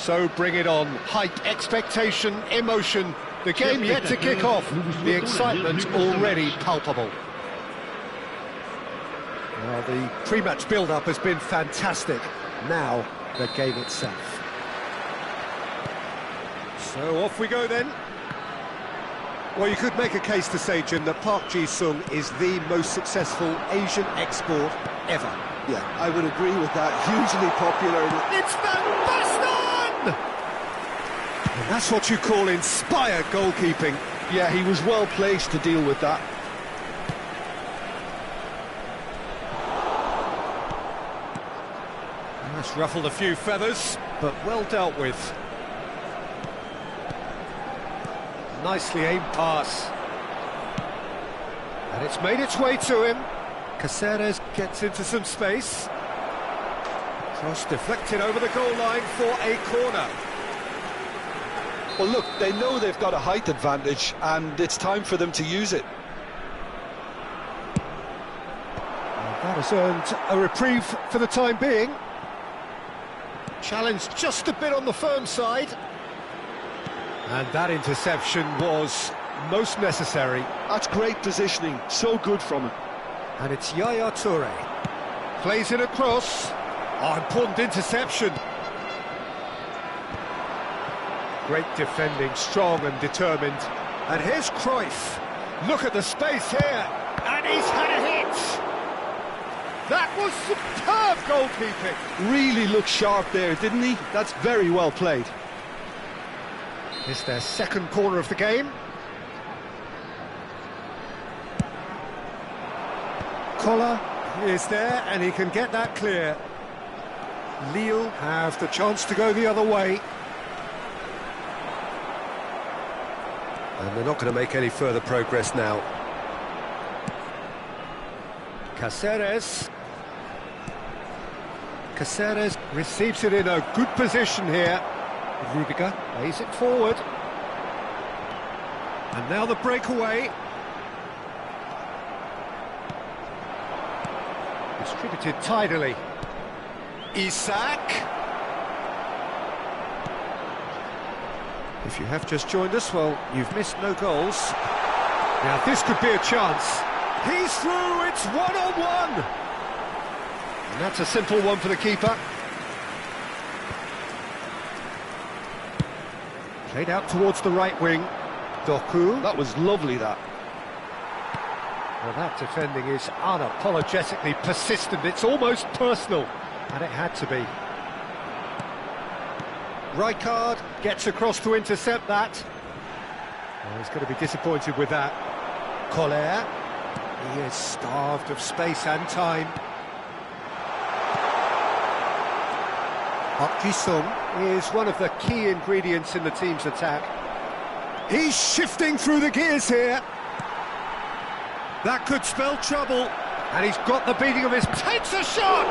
So bring it on. Hype, expectation, emotion. The game yet to kick off. The excitement already palpable. Well, the pre-match build-up has been fantastic. Now, the game itself. So off we go then. Well, you could make a case to say, Jim, that Park Ji-sung is the most successful Asian export ever. Yeah, I would agree with that. Hugely popular. It's Van Basten! And that's what you call inspired goalkeeping. Yeah, he was well placed to deal with that. That's ruffled a few feathers, but well dealt with. Nicely aimed pass. And it's made its way to him. Caceres gets into some space. Cross deflected over the goal line for a corner. Well, look, they know they've got a height advantage, and it's time for them to use it. And that has earned a reprieve for the time being. Challenge just a bit on the firm side. And that interception was most necessary. That's great positioning, so good from him. And it's Yaya Toure. Plays it across. Oh, important interception. Great defending, strong and determined. And here's Cruyff. Look at the space here. And he's had a hit. That was superb goalkeeping. Really looked sharp there, didn't he? That's very well played. It's their second corner of the game. Collar is there, and he can get that clear. Lille have the chance to go the other way. And they're not going to make any further progress now. Caceres. Caceres receives it in a good position here. Rudiger lays it forward. And now the breakaway. Distributed tidily. Isak. If you have just joined us, well, you've missed no goals. Now this could be a chance. He's through, it's one-on-one! And that's a simple one for the keeper. Played out towards the right wing. Doku. That was lovely, that. Well, that defending is unapologetically persistent. It's almost personal. And it had to be. Rijkaard gets across to intercept that. Well, he's going to be disappointed with that. Collier. He is starved of space and time. Park Ji-sung is one of the key ingredients in the team's attack. He's shifting through the gears here. That could spell trouble. And he's got the beating of his... Takes a shot!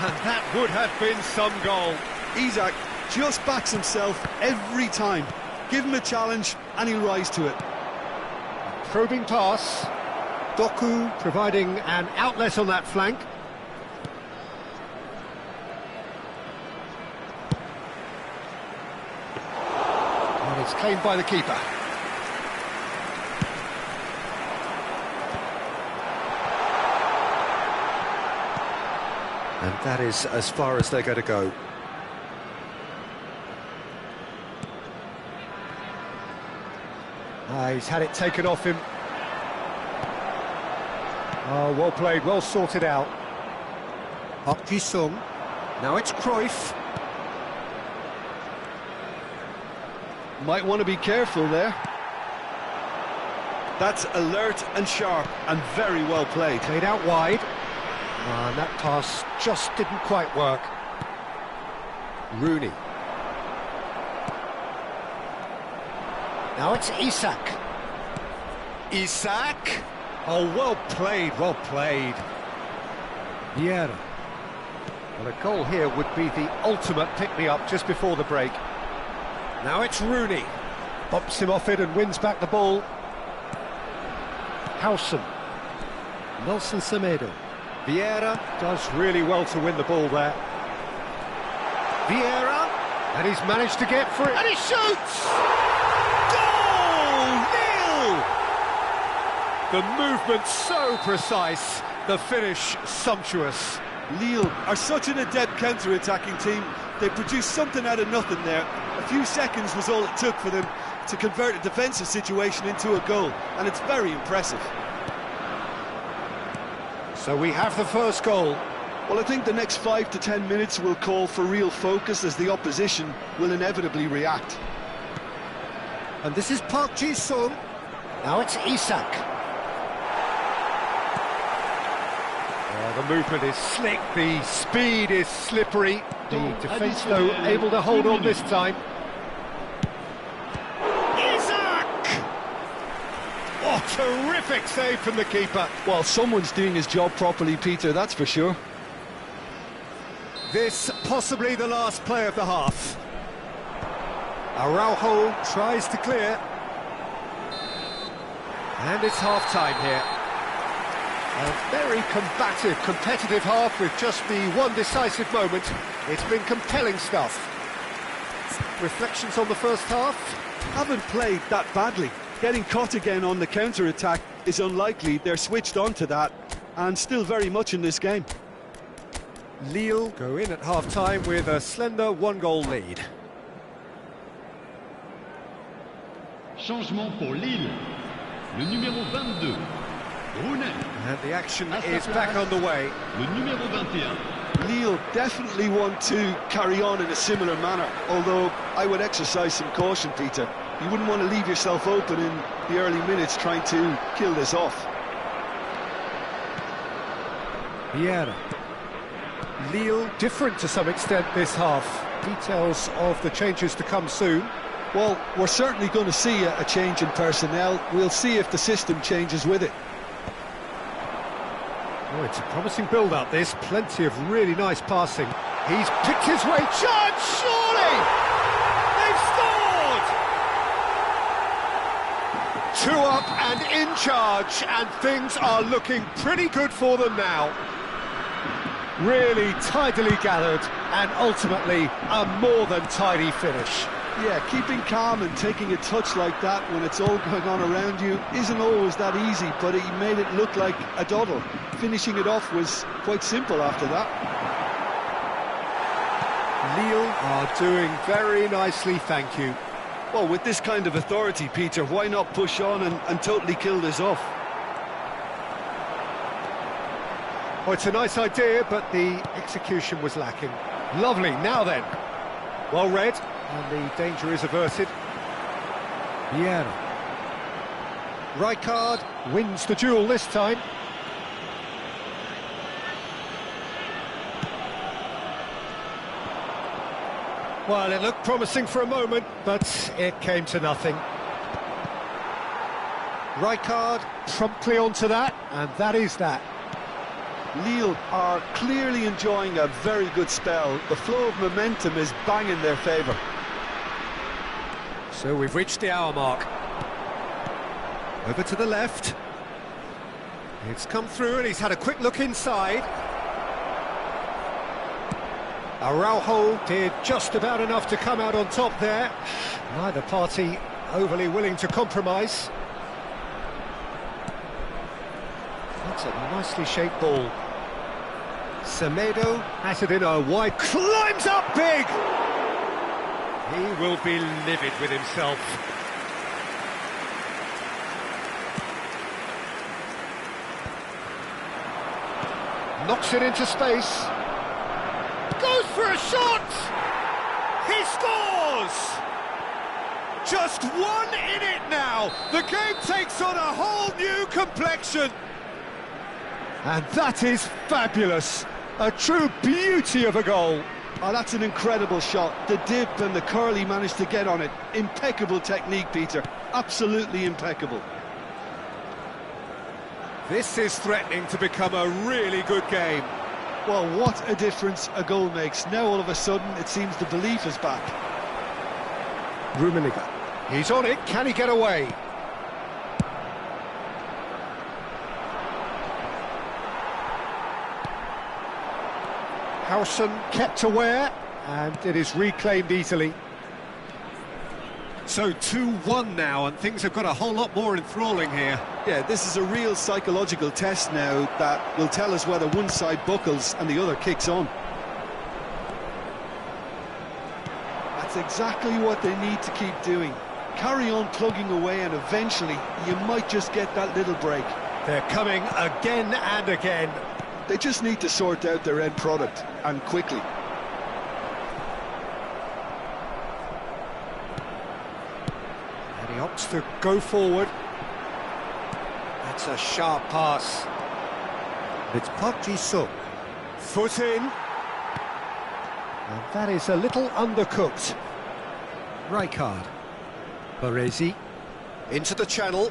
And that would have been some goal. Isak just backs himself every time. Give him a challenge and he'll rise to it. Probing pass. Doku providing an outlet on that flank. And it's claimed by the keeper. And that is as far as they're going to go. He's had it taken off him. Oh, well played, well sorted out. Park Ji-sung. Now it's Cruyff. Might want to be careful there. That's alert and sharp and very well played. Played out wide. And that pass just didn't quite work. Rooney. Now it's Isak. Isak. Oh, well played, well played. Vieira. Well, a goal here would be the ultimate pick-me-up just before the break. Now it's Rooney. Bumps him off it and wins back the ball. Howson. Nelson Semedo. Vieira does really well to win the ball there. Vieira, and he's managed to get free, and he shoots! Goal! Nil! The movement so precise, the finish sumptuous. Lille are such an adept counter-attacking team. They produced something out of nothing there. A few seconds was all it took for them to convert a defensive situation into a goal, and it's very impressive. So we have the first goal. Well, I think the next 5 to 10 minutes will call for real focus as the opposition will inevitably react. And this is Park Ji-sung. Now it's Isak. Oh, the movement is slick, the speed is slippery. The defence, though, able to hold on this time. Isak! Oh, terrific save from the keeper. Well, someone's doing his job properly, Peter, that's for sure. This possibly the last play of the half. Araujo tries to clear. And it's half-time here. A very combative, competitive half with just the one decisive moment. It's been compelling stuff. Reflections on the first half? Haven't played that badly. Getting caught again on the counter-attack is unlikely. They're switched on to that and still very much in this game. Lille go in at half-time with a slender one-goal lead. Changement pour Lille. Le numéro 22. And the action is back on the way. Le numéro 21. Lille definitely want to carry on in a similar manner, although I would exercise some caution, Peter. You wouldn't want to leave yourself open in the early minutes trying to kill this off. Vieira. Lille different to some extent this half. Details of the changes to come soon. Well, we're certainly going to see a change in personnel. We'll see if the system changes with it. Oh, it's a promising build-up, this. Plenty of really nice passing. He's picked his way. Chance, surely! They've scored! 2 up and in charge, and things are looking pretty good for them now. Really tidily gathered, and ultimately a more than tidy finish. Yeah, keeping calm and taking a touch like that when it's all going on around you isn't always that easy, but he made it look like a doddle. Finishing it off was quite simple after that. Lille are doing very nicely, thank you. Well, with this kind of authority, Peter, why not push on and totally kill this off? Oh, it's a nice idea, but the execution was lacking. Lovely, now then. Well read, and the danger is averted. Vieira. Rijkaard wins the duel this time. Well, it looked promising for a moment, but it came to nothing. Rijkaard promptly onto that, and that is that. Lille are clearly enjoying a very good spell. The flow of momentum is bang in their favour. So we've reached the hour mark. Over to the left. It's come through and he's had a quick look inside. Araujo did just about enough to come out on top there. Neither party overly willing to compromise. That's a nicely shaped ball. Semedo has it in a wide, climbs up big! He will be livid with himself. Knocks it into space. Goes for a shot! He scores! Just one in it now. The game takes on a whole new complexion. And that is fabulous. A true beauty of a goal. Oh, that's an incredible shot. The dip and the curl he managed to get on it. Impeccable technique, Peter. Absolutely impeccable. This is threatening to become a really good game. Well, what a difference a goal makes. Now all of a sudden it seems the belief is back. Rummenigge. He's on it. Can he get away? Howson kept aware. and it is reclaimed easily. So 2-1 now, and things have got a whole lot more enthralling here. Yeah, this is a real psychological test now that will tell us whether one side buckles and the other kicks on. That's exactly what they need to keep doing. Carry on plugging away, and eventually you might just get that little break. They're coming again and again. They just need to sort out their end product, and quickly. And he opts to go forward. That's a sharp pass. It's Park Ji-suk. Foot in. And that is a little undercooked. Rijkaard. Baresi. Into the channel.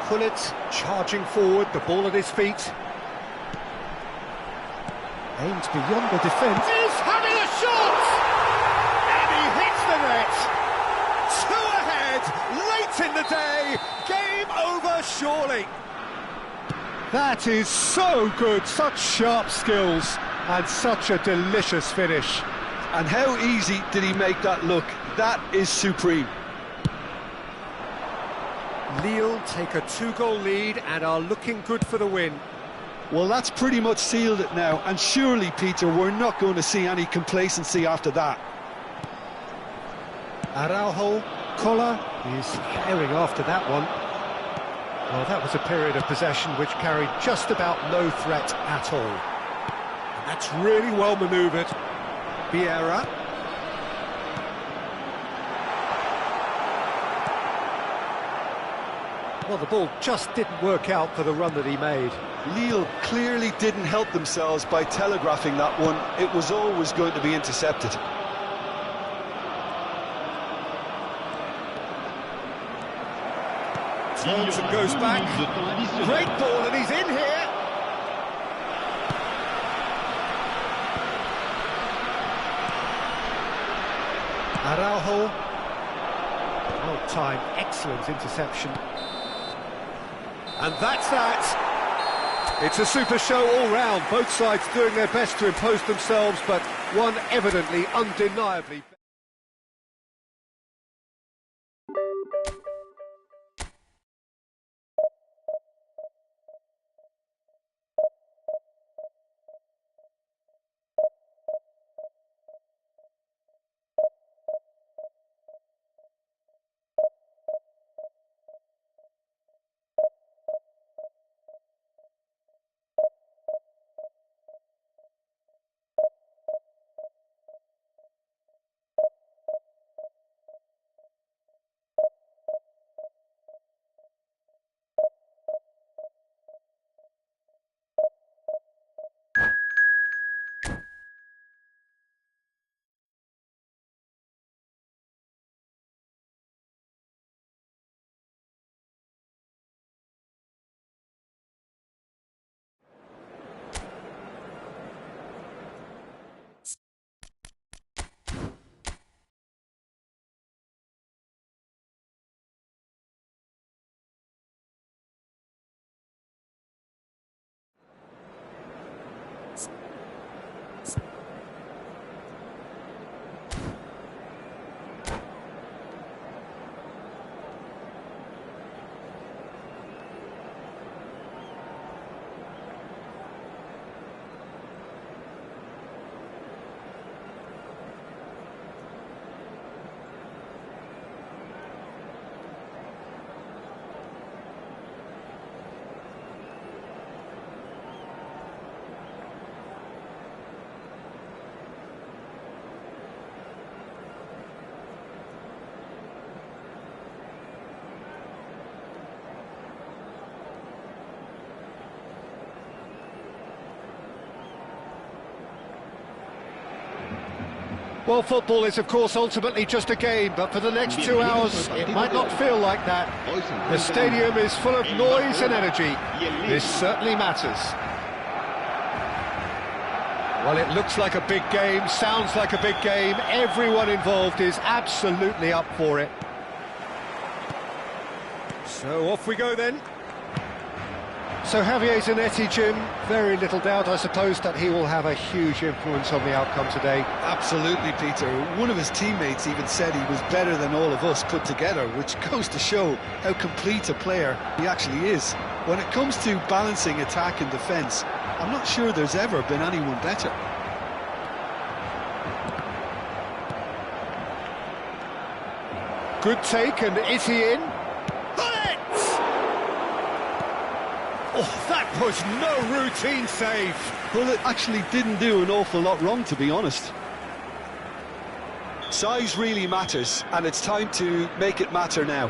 Gullit charging forward, the ball at his feet. Aims beyond the defence. He's having a shot! And he hits the net! Two ahead, late in the day, game over surely. That is so good, such sharp skills, and such a delicious finish. And how easy did he make that look? That is supreme. Lille take a 2-goal lead and are looking good for the win. Well, that's pretty much sealed it now, and surely, Peter, we're not going to see any complacency after that. Araujo, Koller is herring after that one. Well, that was a period of possession which carried just about no threat at all. And that's really well manoeuvred. Vieira. Well, the ball just didn't work out for the run that he made. Lille clearly didn't help themselves by telegraphing that one. It was always going to be intercepted. Turns and goes back. Great ball, and he's in here. Araujo. Well timed, excellent interception. And that's that. It's a super show all round. Both sides doing their best to impose themselves, but one evidently, undeniably. Well, football is, of course, ultimately just a game, but for the next 2 hours, it might not feel like that. The stadium is full of noise and energy. This certainly matters. Well, it looks like a big game, sounds like a big game. Everyone involved is absolutely up for it. So off we go then. So Javier Zanetti, Jim, very little doubt, I suppose, that he will have a huge influence on the outcome today. Absolutely, Peter. One of his teammates even said he was better than all of us put together, which goes to show how complete a player he actually is. When it comes to balancing attack and defence, I'm not sure there's ever been anyone better. Good take, and is he in? Oh, that was no routine save. Well, it actually didn't do an awful lot wrong, to be honest. Size really matters, and it's time to make it matter now.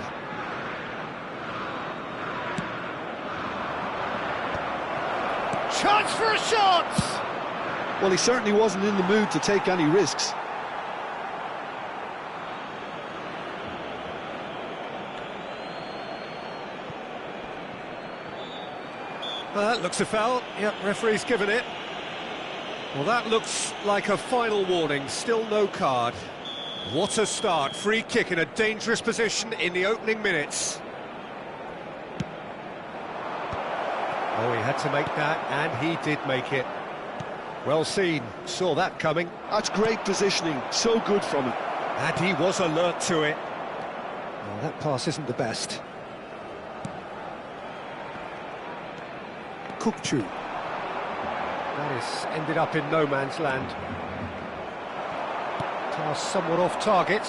Chance for a shot! Well, he certainly wasn't in the mood to take any risks. Well, that looks a foul. Yep, referee's given it. Well, that looks like a final warning. Still no card. What a start. Free kick in a dangerous position in the opening minutes. Oh, he had to make that, and he did make it. Well seen. Saw that coming. That's great positioning. So good from him. And he was alert to it. Well, that pass isn't the best. Kukçu. That is ended up in no man's land. Pass somewhat off target.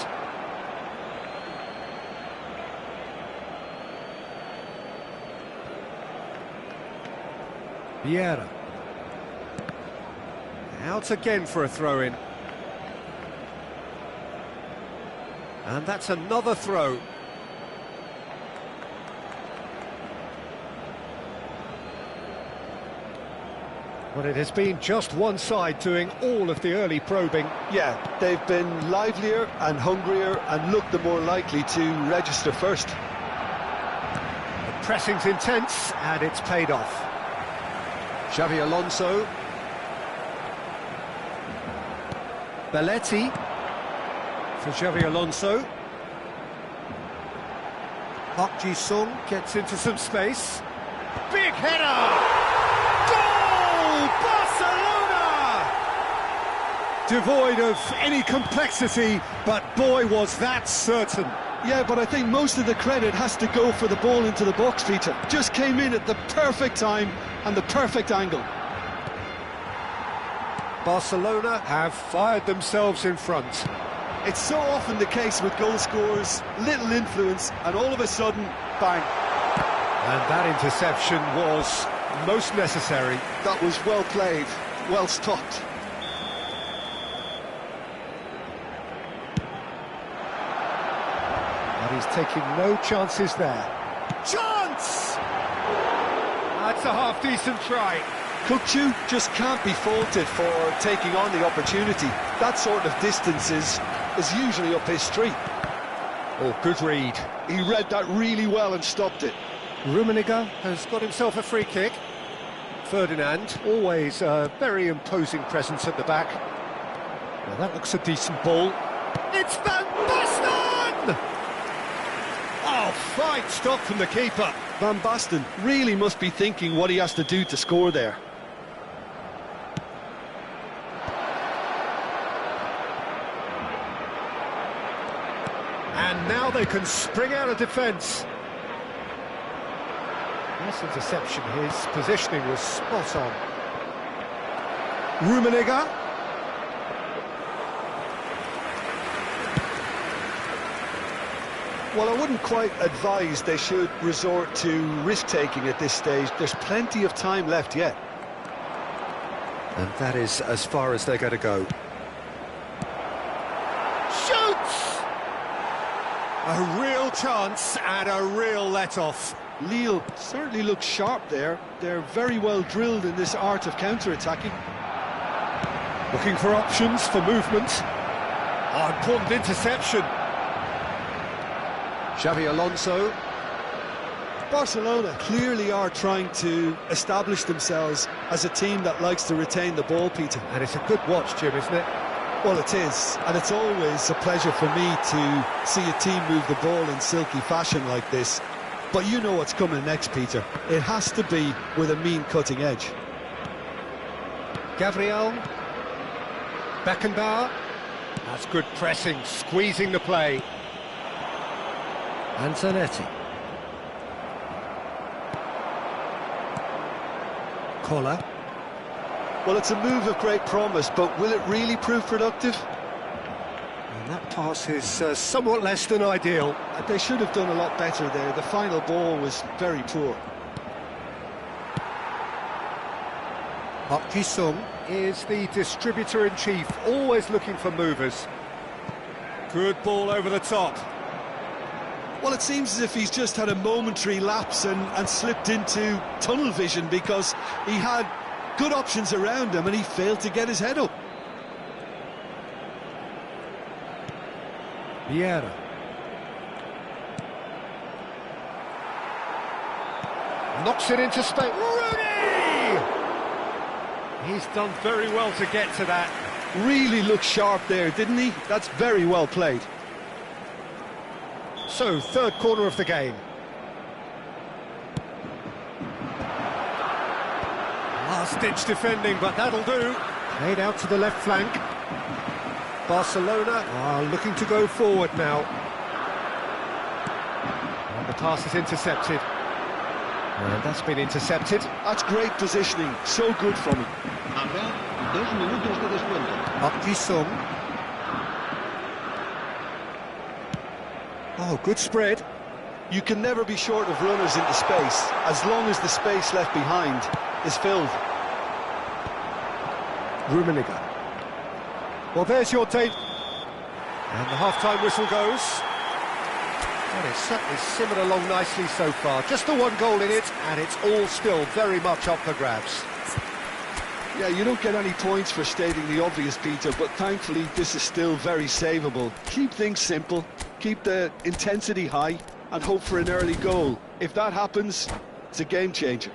Vieira. Out again for a throw-in. And that's another throw. Well, it has been just one side doing all of the early probing. Yeah, they've been livelier and hungrier and looked the more likely to register first. The pressing's intense, and it's paid off. Xavi Alonso. Belletti for Xavi Alonso. Park Ji-sung gets into some space. Big header! Barcelona! Devoid of any complexity, but boy was that certain. Yeah, but I think most of the credit has to go for the ball into the box, Peter. Just came in at the perfect time and the perfect angle. Barcelona have fired themselves in front. It's so often the case with goal scorers, little influence, and all of a sudden, bang. And that interception was most necessary. That was well played, well stopped. But he's taking no chances there. Chance! That's a half-decent try. Kukçu just can't be faulted for taking on the opportunity. That sort of distance is usually up his street. Oh, good read. He read that really well and stopped it. Rummenigge has got himself a free kick. Ferdinand, always a very imposing presence at the back. Well, that looks a decent ball. It's Van Basten! Oh, fine stop from the keeper. Van Basten really must be thinking what he has to do to score there. And now they can spring out of defence. Nice interception, his positioning was spot on. Rummenigge. Well, I wouldn't quite advise they should resort to risk-taking at this stage. There's plenty of time left yet. And that is as far as they're going to go. Shoots! A real chance and a real let-off. Lille certainly looks sharp there. They're very well drilled in this art of counter-attacking. Looking for options for movement. Oh, important interception. Xavi Alonso. Barcelona clearly are trying to establish themselves as a team that likes to retain the ball, Peter. And it's a good watch, Jim, isn't it? Well, it is, and it's always a pleasure for me to see a team move the ball in silky fashion like this. But you know what's coming next, Peter. It has to be with a mean cutting edge. Gabriel. Beckenbauer. That's good pressing, squeezing the play. Antonetti. Koller. Well, it's a move of great promise, but will it really prove productive? And that pass is somewhat less than ideal. They should have done a lot better there. The final ball was very poor. Park Ji-sung is the distributor-in-chief, always looking for movers. Good ball over the top. Well, it seems as if he's just had a momentary lapse and slipped into tunnel vision, because he had good options around him and he failed to get his head up. Vieira. Knocks it into space. Rooney! He's done very well to get to that. Really looked sharp there, didn't he? That's very well played. So, third corner of the game. Last-ditch defending, but that'll do. Played out to the left flank. Barcelona are looking to go forward now. And the pass is intercepted. And that's been intercepted. That's great positioning, so good from him. Habrá 2 minutos de descuento. Park Ji-sung. Oh, good spread. You can never be short of runners into space, as long as the space left behind is filled. Rummenigge. Well, there's your tape. And the half-time whistle goes. And it's certainly simmered along nicely so far. Just the one goal in it, and it's all still very much up for grabs. Yeah, you don't get any points for stating the obvious, Peter, but thankfully this is still very savable. Keep things simple, keep the intensity high, and hope for an early goal. If that happens, it's a game changer.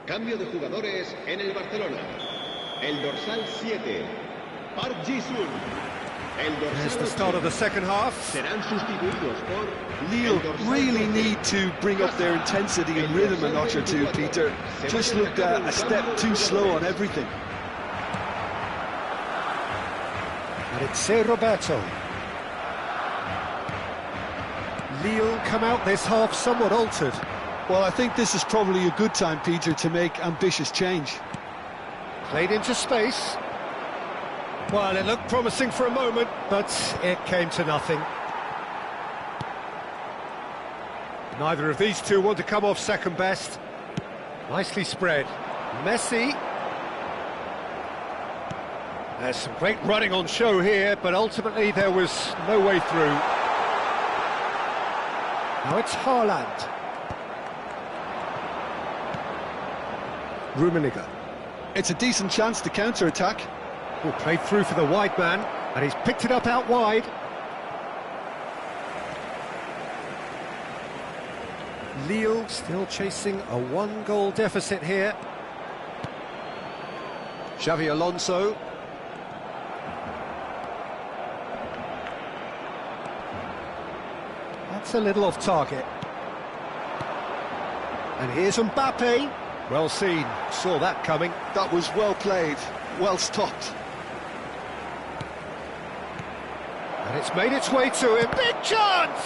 Cambio de jugadores en el Barcelona. El dorsal 7, Park Ji-sung. There's the start of the second half. Serán sustituidos por Lille really need to bring up their intensity and rhythm a notch or two, Peter. Just looked a step too slow on everything. And it's Roberto. Lille come out this half somewhat altered. Well, I think this is probably a good time, Peter, to make ambitious change. Played into space. Well, it looked promising for a moment, but it came to nothing. Neither of these two want to come off second best. Nicely spread. Messi. There's some great running on show here, but ultimately there was no way through. Now it's Haaland. Rummenigge. It's a decent chance to counter-attack. Well, played through for the wide man, and he's picked it up out wide. Lille still chasing a one-goal deficit here. Xavi Alonso. That's a little off target. And here's Mbappe. Well seen, saw that coming. That was well played, well stopped. And it's made its way to him. Big chance!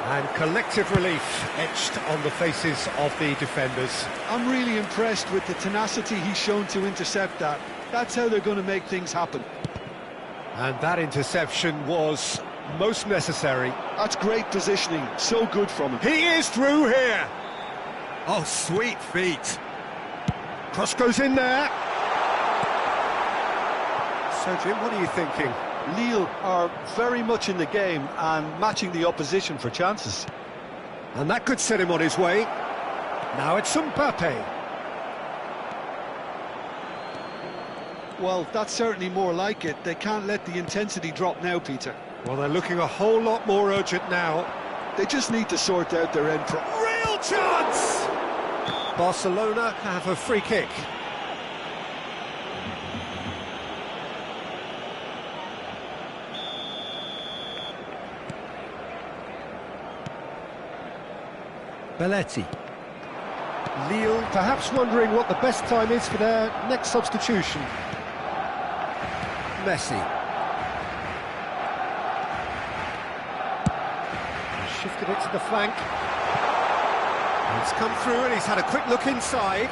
And collective relief etched on the faces of the defenders. I'm really impressed with the tenacity he's shown to intercept that. That's how they're going to make things happen. And that interception was most necessary. That's great positioning, so good from him. He is through here! Oh, sweet feet. Cross goes in there. So, Jim, what are you thinking? Lille are very much in the game and matching the opposition for chances. And that could set him on his way. Now it's Mbappe. Well, that's certainly more like it. They can't let the intensity drop now, Peter. Well, they're looking a whole lot more urgent now. They just need to sort out their end product. Real chance! Barcelona have a free kick. Belletti. Lille perhaps wondering what the best time is for their next substitution. Messi. Shifted it to the flank. It's come through and he's had a quick look inside.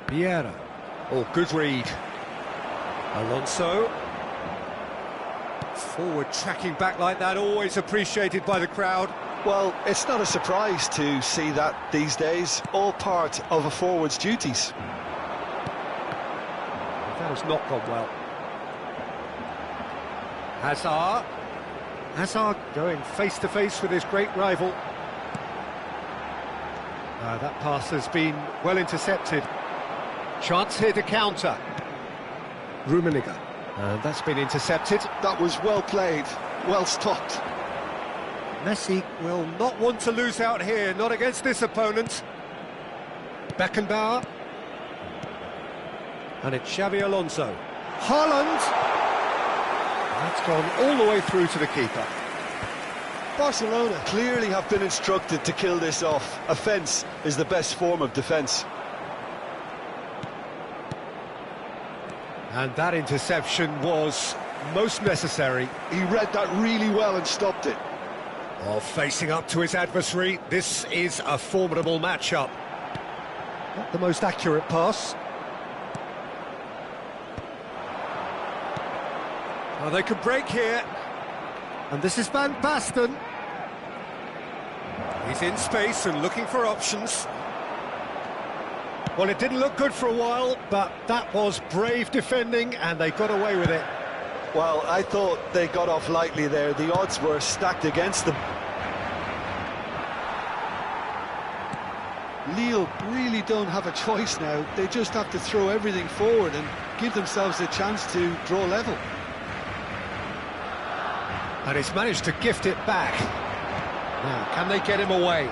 Vieira. Oh, good read. Alonso. Forward tracking back like that, always appreciated by the crowd. Well, it's not a surprise to see that these days, all part of a forward's duties. That has not gone well. Hazard. Hazard going face-to-face with his great rival. That pass has been well intercepted. Chance here to counter. Rummenigge. And that's been intercepted. That was well played, well stopped. Messi will not want to lose out here, not against this opponent. Beckenbauer. And it's Xabi Alonso. Haaland. That's gone all the way through to the keeper. Barcelona clearly have been instructed to kill this off. Offence is the best form of defence. And that interception was most necessary. He read that really well and stopped it. Oh, facing up to his adversary, this is a formidable matchup. Not the most accurate pass. Oh, they could break here. And this is Van Basten. He's in space and looking for options. Well, it didn't look good for a while, but that was brave defending, and they got away with it. Well, I thought they got off lightly there. The odds were stacked against them. Lille really don't have a choice now. They just have to throw everything forward and give themselves a chance to draw level. And he's managed to gift it back. Now, can they get him away?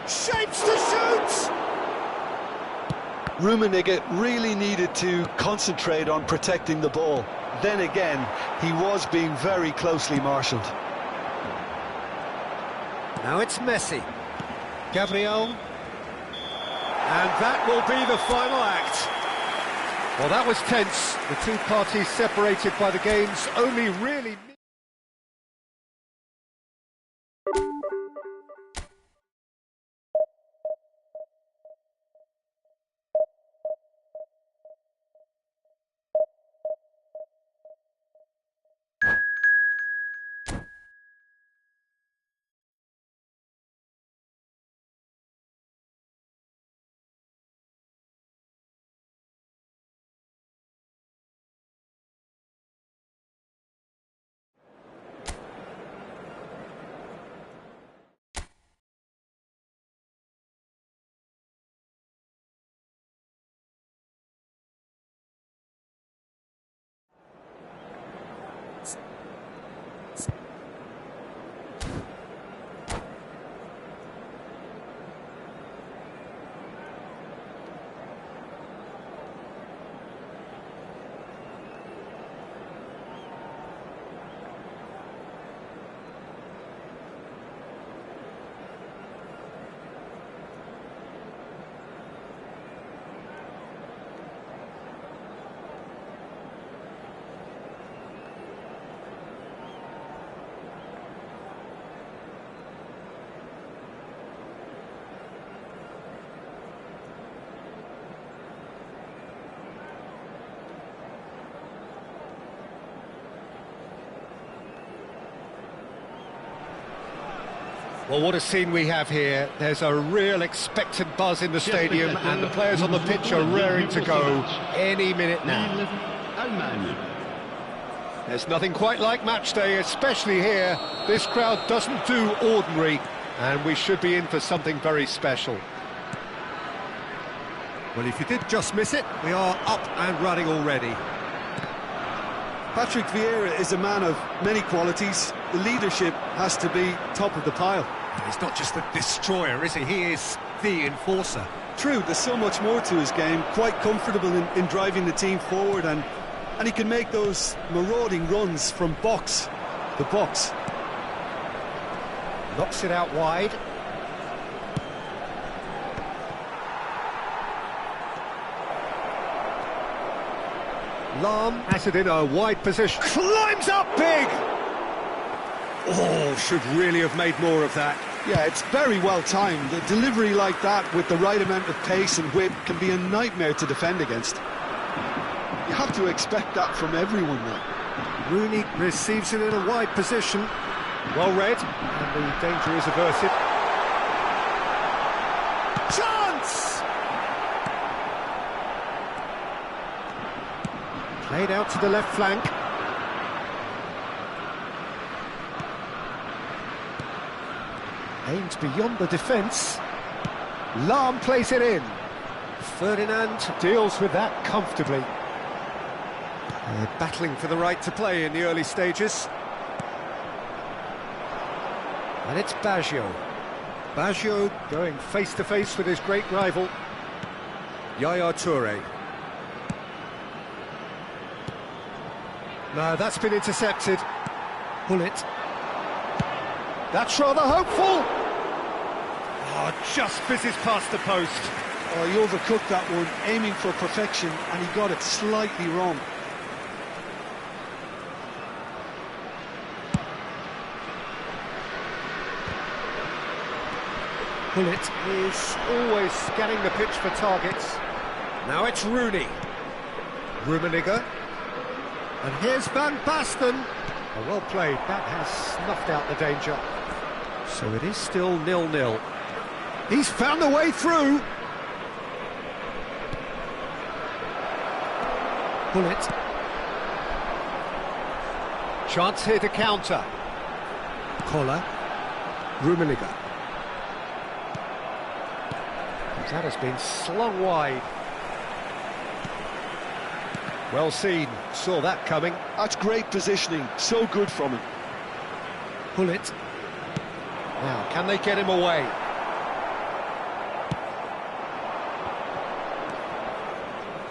Shapes to shoot! Rummenigge really needed to concentrate on protecting the ball. Then again, he was being very closely marshalled. Now it's Messi. Gabriel. And that will be the final act. Well, that was tense. The two parties separated by the game's only really... Well, what a scene we have here. There's a real expectant buzz in the stadium, and the players on the pitch are raring to go any minute now. There's nothing quite like match day, especially here. This crowd doesn't do ordinary, and we should be in for something very special. Well, if you did just miss it, we are up and running already. Patrick Vieira is a man of many qualities. The leadership has to be top of the pile. He's not just the destroyer, is he? He is the enforcer. True, there's so much more to his game, quite comfortable in driving the team forward, and he can make those marauding runs from box to box. Knocks it out wide. Lahm has it in a wide position. Climbs up big! Oh, should really have made more of that. Yeah, it's very well timed. A delivery like that with the right amount of pace and whip can be a nightmare to defend against. You have to expect that from everyone now. Rooney receives it in a wide position. Well read, and the danger is averted. Chance! Played out to the left flank. Aims beyond the defence. Lahm plays it in. Ferdinand deals with that comfortably. They're battling for the right to play in the early stages. And it's Baggio. Baggio going face-to-face with his great rival, Yaya Toure. No, that's been intercepted. Bullet. That's rather hopeful. Oh, just fizzes past the post. Oh, he overcooked that one, aiming for perfection, and he got it slightly wrong. Bullet is always scanning the pitch for targets. Now it's Rooney. Rummenigge. And here's Van Basten. Oh, well played. That has snuffed out the danger. So it is still 0-0. He's found a way through. Bullet. Chance here to counter. Collar. Rummenigge. That has been slung wide. Well seen, saw that coming. That's great positioning, so good from him. Bullet. Now, can they get him away?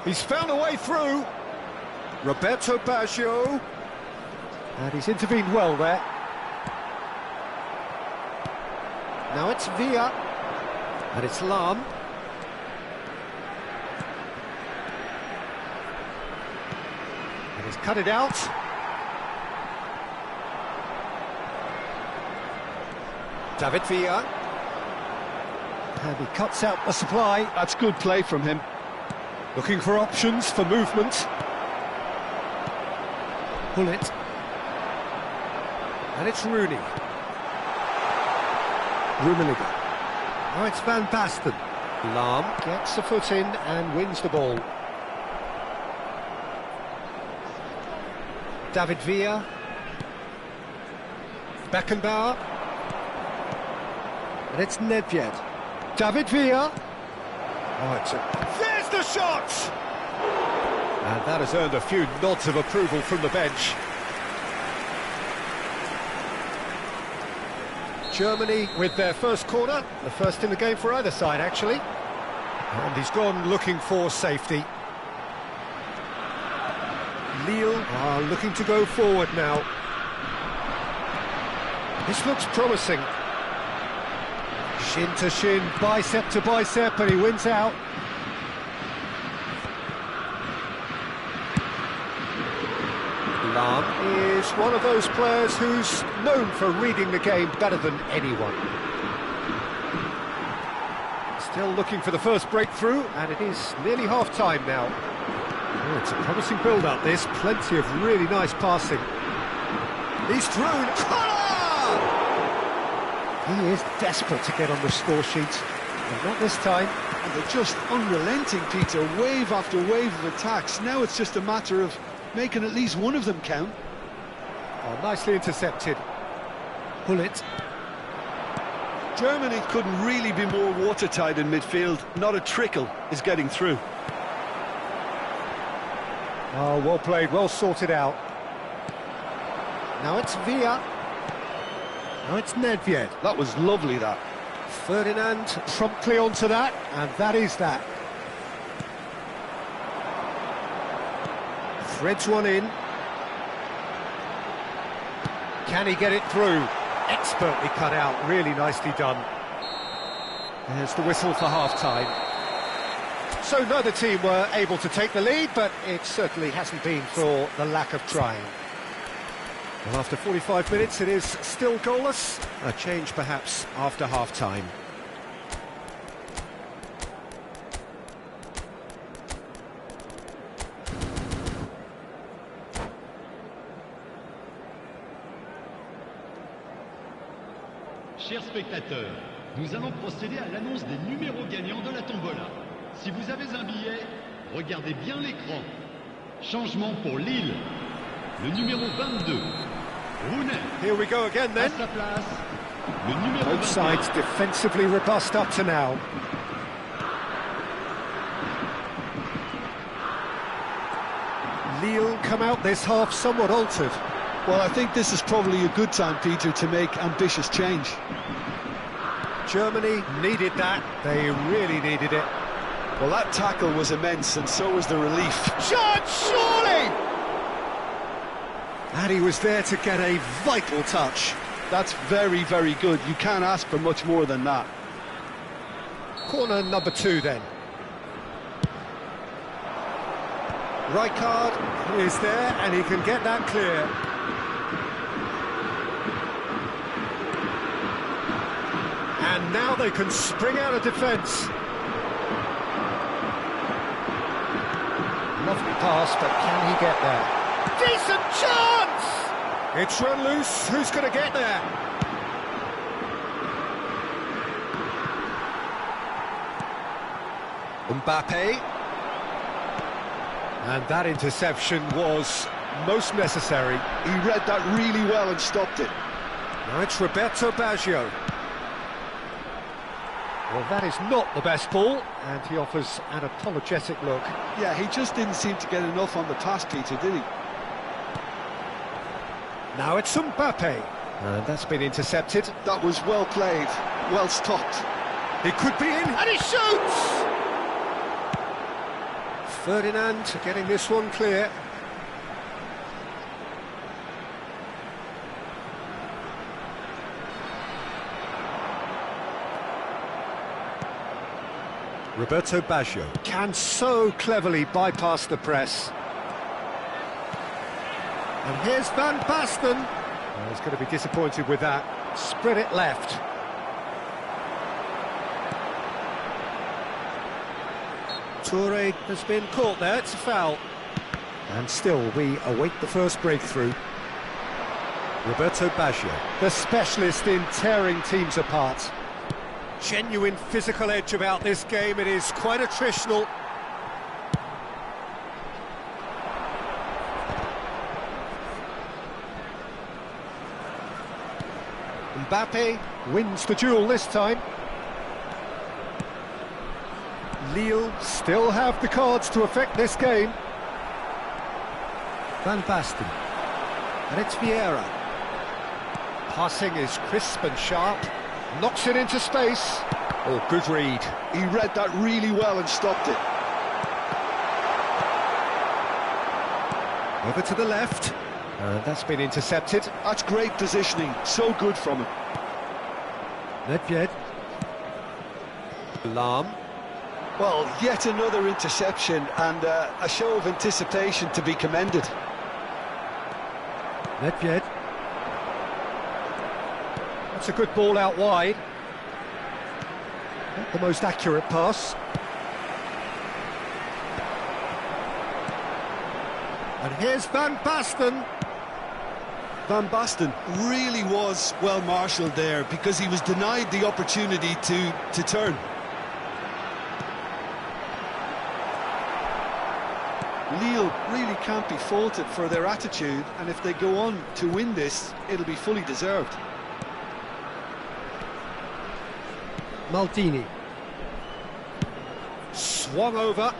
He's found a way through. Roberto Baggio. And he's intervened well there. Now it's Villa. And it's Lahm. And he's cut it out. David Villa. And he cuts out the supply. That's good play from him. Looking for options for movement. Bullet. And it's Rooney. Rummenigge. Now it's Van Basten. Lahm gets a foot in and wins the ball. David Villa. Beckenbauer. And it's Nedved. David Villa. Oh, there's the shot! And that has earned a few nods of approval from the bench. Germany with their first corner, the first in the game for either side, actually. And he's gone looking for safety. Lille are looking to go forward now. This looks promising. Shin to shin, bicep to bicep, and he wins out. Lahm is one of those players who's known for reading the game better than anyone. Still looking for the first breakthrough, and it is nearly half-time now. Oh, it's a promising build-up, this. Plenty of really nice passing. He's through. He is desperate to get on the score sheet, but not this time. And they're just unrelenting, Peter. Wave after wave of attacks. Now it's just a matter of making at least one of them count. Oh, nicely intercepted. Bullet. Germany couldn't really be more watertight in midfield. Not a trickle is getting through. Oh, well played, well sorted out. Now it's Villa. Oh, it's Nedved. That was lovely, that. Ferdinand promptly onto that, and that is that. Threads one in. Can he get it through? Expertly cut out, really nicely done. There's the whistle for half-time. So neither team were able to take the lead, but it certainly hasn't been for the lack of trying. Well, after 45 minutes, it is still goalless. A change, perhaps, after half-time. Chers spectateurs, nous allons procéder à l'annonce des numéros gagnants de la tombola. Si vous avez un billet, regardez bien l'écran. Changement pour Lille. Le numéro 22, Rounet. Here we go again then. À sa place, le numéro Both sides 21. defensively robust up to now. Lille come out this half somewhat altered. Well, I think this is probably a good time, Peter, to make ambitious change. Germany needed that. They really needed it. Well, that tackle was immense, and so was the relief. Shot, surely! And he was there to get a vital touch. That's very, very good. You can't ask for much more than that. Corner number 2 then. Rijkaard is there, and he can get that clear. And now they can spring out of defence. Lovely pass, but can he get there? Decent chance! It's run loose. Who's going to get there? Mbappe. And that interception was most necessary. He read that really well and stopped it. Now it's Roberto Baggio. Well, that is not the best ball, and he offers an apologetic look. Yeah, he just didn't seem to get enough on the pass, Peter, did he? Now it's Mbappe. And that's been intercepted. That was well played, well stopped. It could be in, and he shoots! Ferdinand getting this one clear. Roberto Baggio can so cleverly bypass the press. And here's Van Basten. Oh, he's going to be disappointed with that. Spread it left. Toure has been caught there, it's a foul. And still we await the first breakthrough. Roberto Baggio, the specialist in tearing teams apart. Genuine physical edge about this game, it is quite attritional. Mbappe wins the duel this time. Lille still have the cards to affect this game. Van Basten. And it's Vieira. Passing is crisp and sharp. Knocks it into space. Oh, good read. He read that really well and stopped it. Over to the left. That's been intercepted. That's great positioning. So good from him. Nedved. Lahm. Well, yet another interception and a show of anticipation to be commended. Nedved. That's a good ball out wide. Not the most accurate pass. And here's Van Basten. Van Basten really was well marshalled there because he was denied the opportunity to turn. Lille really can't be faulted for their attitude, and if they go on to win this, it'll be fully deserved. Maldini. Swung over.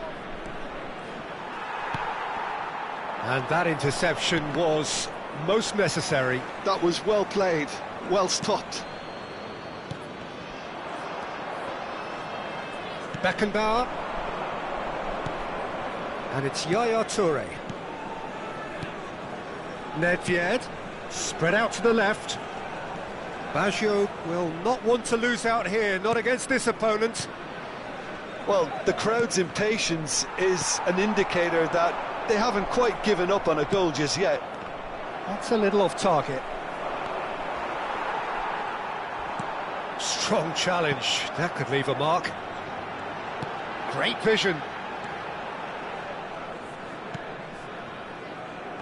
And that interception was most necessary. That was well played. well stopped. Beckenbauer. And it's Yaya Toure. Nedved, spread out to the left. Baggio will not want to lose out here, not against this opponent. Well, the crowd's impatience is an indicator that they haven't quite given up on a goal just yet. That's a little off target. Strong challenge, that could leave a mark. Great vision.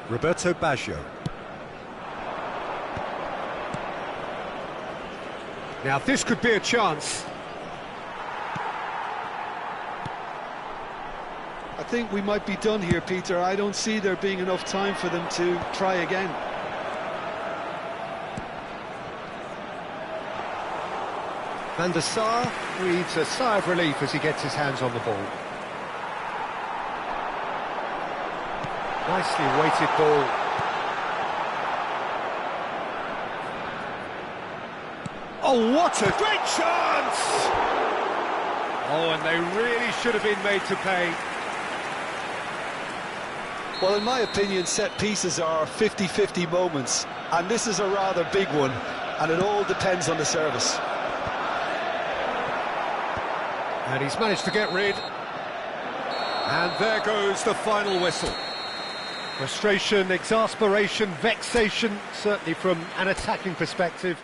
Roberto Baggio. Now this could be a chance. I think we might be done here, Peter. I don't see there being enough time for them to try again. Van der Sar breathes a sigh of relief as he gets his hands on the ball. Nicely weighted ball. Oh, what a great chance! Oh, and they really should have been made to pay. Well, in my opinion, set pieces are 50-50 moments, and this is a rather big one, and it all depends on the service. And he's managed to get rid. And there goes the final whistle. Frustration, exasperation, vexation, certainly from an attacking perspective.